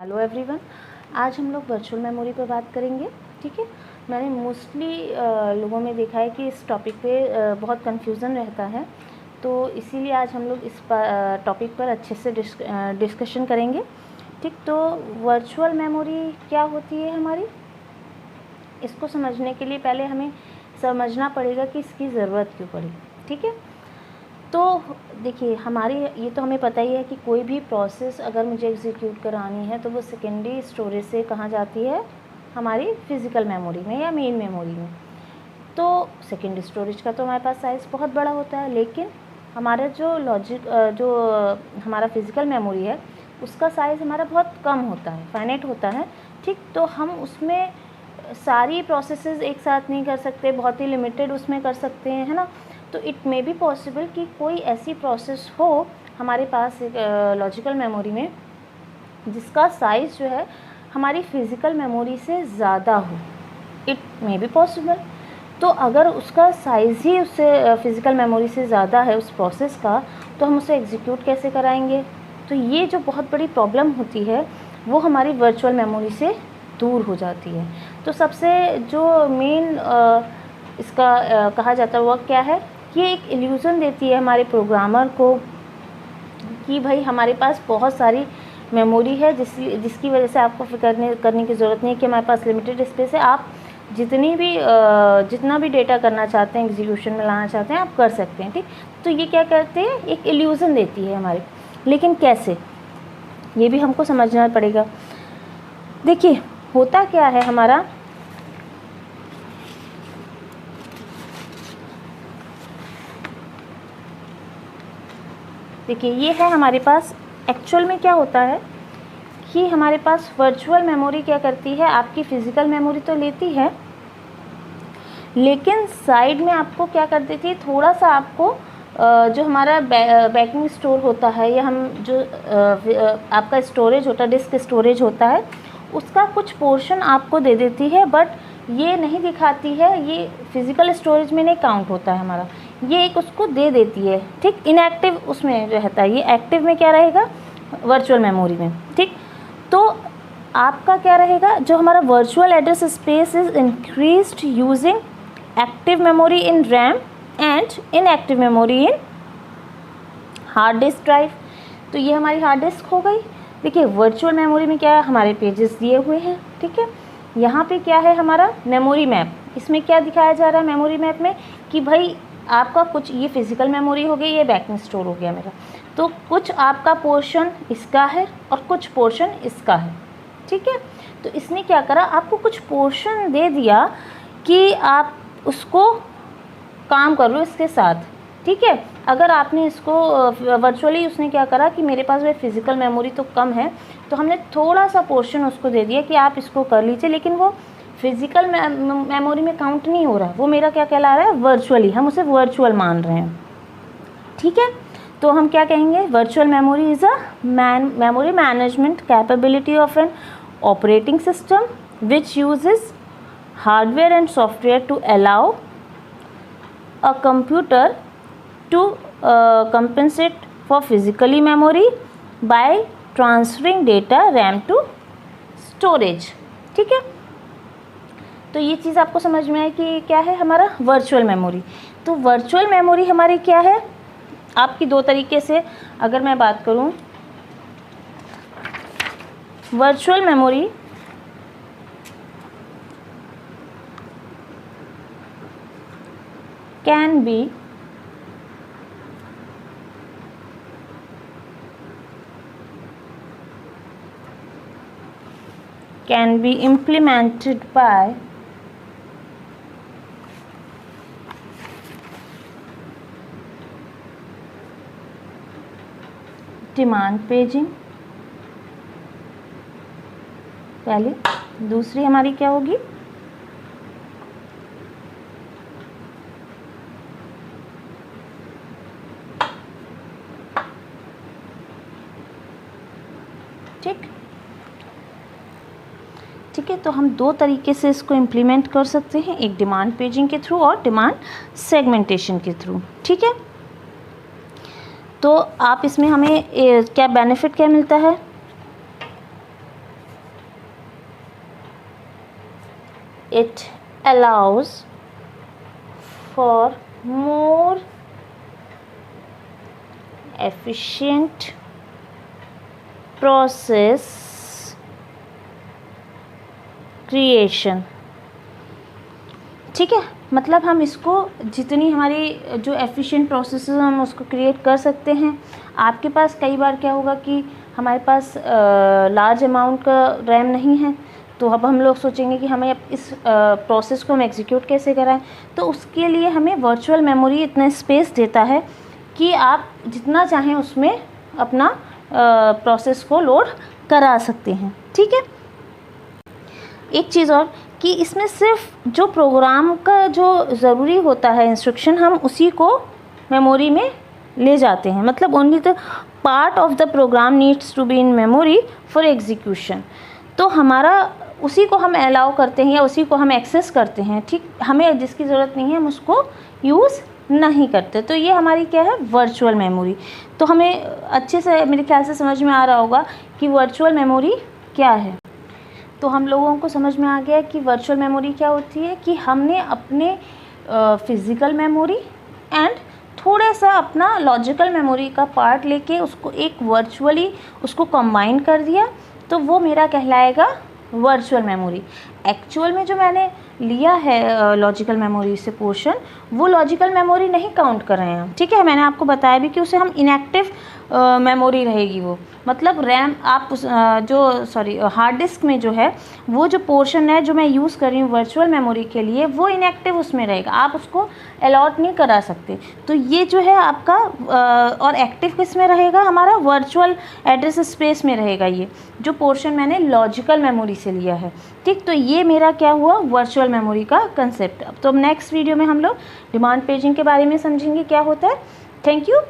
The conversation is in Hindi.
हेलो एवरीवन, आज हम लोग वर्चुअल मेमोरी पर बात करेंगे। ठीक है, मैंने मोस्टली लोगों में देखा है कि इस टॉपिक पे बहुत कन्फ्यूज़न रहता है, तो इसीलिए आज हम लोग इस टॉपिक पर अच्छे से डिस्कशन करेंगे। ठीक, तो वर्चुअल मेमोरी क्या होती है हमारी, इसको समझने के लिए पहले हमें समझना पड़ेगा कि इसकी ज़रूरत क्यों पड़ी। ठीक है, तो देखिए हमारी ये तो हमें पता ही है कि कोई भी प्रोसेस अगर मुझे एग्जीक्यूट करानी है तो वो सेकेंडरी स्टोरेज से कहाँ जाती है, हमारी फ़िज़िकल मेमोरी में या मेन मेमोरी में। तो सेकेंडरी स्टोरेज का तो हमारे पास साइज़ बहुत बड़ा होता है, लेकिन हमारा जो हमारा फ़िज़िकल मेमोरी है उसका साइज़ हमारा बहुत कम होता है, फाइनाइट होता है। ठीक, तो हम उसमें सारी प्रोसेसेस एक साथ नहीं कर सकते, बहुत ही लिमिटेड उसमें कर सकते हैं, है ना। तो इट मे बी पॉसिबल कि कोई ऐसी प्रोसेस हो हमारे पास एक लॉजिकल मेमोरी में जिसका साइज़ जो है हमारी फ़िज़िकल मेमोरी से ज़्यादा हो। It may be possible. तो अगर उसका साइज़ ही उससे फ़िज़िकल मेमोरी से ज़्यादा है उस प्रोसेस का, तो हम उसे एग्जीक्यूट कैसे कराएंगे। तो ये जो बहुत बड़ी प्रॉब्लम होती है वो हमारी वर्चुअल मेमोरी से दूर हो जाती है। तो सबसे जो मेन इसका कहा जाता है वो क्या है, ये एक इल्यूज़न देती है हमारे प्रोग्रामर को कि भाई हमारे पास बहुत सारी मेमोरी है जिसकी वजह से आपको फिक्र करने की ज़रूरत नहीं है कि हमारे पास लिमिटेड स्पेस है। आप जितना भी डेटा करना चाहते हैं, एग्जीक्यूशन में लाना चाहते हैं, आप कर सकते हैं। ठीक, तो ये क्या करते हैं, एक इल्यूज़न देती है हमारे। लेकिन कैसे, ये भी हमको समझना पड़ेगा। देखिए होता क्या है हमारा, देखिए ये है हमारे पास। एक्चुअल में क्या होता है कि हमारे पास वर्चुअल मेमोरी क्या करती है, आपकी फ़िज़िकल मेमोरी तो लेती है, लेकिन साइड में आपको क्या कर देती है, थोड़ा सा आपको जो हमारा बैकिंग स्टोर होता है या हम जो आपका स्टोरेज होता है, डिस्क स्टोरेज होता है, उसका कुछ पोर्शन आपको दे देती है। बट ये नहीं दिखाती है, ये फ़िज़िकल स्टोरेज में नहीं काउंट होता है हमारा, ये एक उसको दे देती है। ठीक, इनएक्टिव उसमें रहता है, ये एक्टिव में क्या रहेगा, वर्चुअल मेमोरी में। ठीक, तो आपका क्या रहेगा, जो हमारा virtual address space is increased using active memory in RAM and inactive memory in hard disk drive. तो ये हमारी हार्ड डिस्क हो गई। देखिए वर्चुअल मेमोरी में क्या है, हमारे पेजेस दिए हुए हैं। ठीक है, यहाँ पे क्या है हमारा मेमोरी मैप। इसमें क्या दिखाया जा रहा है मेमोरी मैप में कि भाई आपका कुछ ये फ़िज़िकल मेमोरी हो गई, ये बैकिंग स्टोर हो गया मेरा, तो कुछ आपका पोर्शन इसका है और कुछ पोर्शन इसका है। ठीक है, तो इसने क्या करा, आपको कुछ पोर्शन दे दिया कि आप उसको काम कर लो इसके साथ। ठीक है, अगर आपने इसको वर्चुअली, उसने क्या करा कि मेरे पास वह फ़िज़िकल मेमोरी तो कम है, तो हमने थोड़ा सा पोर्शन उसको दे दिया कि आप इसको कर लीजिए, लेकिन वो फ़िज़िकल मेमोरी में काउंट नहीं हो रहा, वो मेरा क्या कहला रहा है, वर्चुअली, हम उसे वर्चुअल मान रहे हैं। ठीक है, तो हम क्या कहेंगे, virtual memory is a memory management capability of an operating system which uses hardware and software to allow a computer to compensate for physically memory by transferring data RAM to storage। ठीक है, तो ये चीज़ आपको समझ में आई कि क्या है हमारा वर्चुअल मेमोरी। तो वर्चुअल मेमोरी हमारी क्या है, आपकी दो तरीके से अगर मैं बात करूँ, virtual memory can be implemented by demand paging पहले, दूसरी हमारी क्या होगी, ठीक है। तो हम दो तरीके से इसको इम्प्लीमेंट कर सकते हैं, एक डिमांड पेजिंग के थ्रू और डिमांड सेगमेंटेशन के थ्रू। ठीक है, तो आप इसमें हमें क्या बेनिफिट क्या मिलता है, it allows for more efficient process creation। ठीक है, मतलब हम इसको जितनी हमारी जो एफिशिएंट प्रोसेस हम उसको क्रिएट कर सकते हैं। आपके पास कई बार क्या होगा कि हमारे पास लार्ज अमाउंट का रैम नहीं है, तो अब हम लोग सोचेंगे कि हमें इस प्रोसेस को हम एग्जीक्यूट कैसे कराएं। तो उसके लिए हमें वर्चुअल मेमोरी इतना स्पेस देता है कि आप जितना चाहें उसमें अपना प्रोसेस को लोड करा सकते हैं। ठीक है, एक चीज़ और कि इसमें सिर्फ जो प्रोग्राम का जो ज़रूरी होता है इंस्ट्रक्शन, हम उसी को मेमोरी में ले जाते हैं। मतलब only the part of the program needs to be in memory for execution. तो हमारा उसी को हम अलाउ करते हैं या उसी को हम एक्सेस करते हैं। ठीक, हमें जिसकी ज़रूरत नहीं है हम उसको यूज़ नहीं करते। तो ये हमारी क्या है, वर्चुअल मेमोरी। तो हमें अच्छे से मेरे ख्याल से समझ में आ रहा होगा कि वर्चुअल मेमोरी क्या है। तो हम लोगों को समझ में आ गया कि वर्चुअल मेमोरी क्या होती है, कि हमने अपने फिज़िकल मेमोरी एंड थोड़ा सा अपना लॉजिकल मेमोरी का पार्ट लेके उसको एक वर्चुअली उसको कंबाइन कर दिया, तो वो मेरा कहलाएगा वर्चुअल मेमोरी। एक्चुअल में जो मैंने लिया है लॉजिकल मेमोरी से पोर्शन, वो लॉजिकल मेमोरी नहीं काउंट कर रहे हैं हम। ठीक है, मैंने आपको बताया भी कि उसे हम इनएक्टिव मेमोरी रहेगी वो। मतलब रैम आप हार्ड डिस्क में जो है वो जो पोर्शन है जो मैं यूज़ कर रही हूँ वर्चुअल मेमोरी के लिए, वो इनएक्टिव उसमें रहेगा, आप उसको अलॉट नहीं करा सकते। तो ये जो है आपका और एक्टिव किस में रहेगा, हमारा वर्चुअल एड्रेस स्पेस में रहेगा ये जो पोर्शन मैंने लॉजिकल मेमोरी से लिया है। ठीक, तो ये मेरा क्या हुआ, वर्चुअल मेमोरी का कंसेप्ट। तो अब नेक्स्ट वीडियो में हम लोग डिमांड पेजिंग के बारे में समझेंगे क्या होता है। Thank you.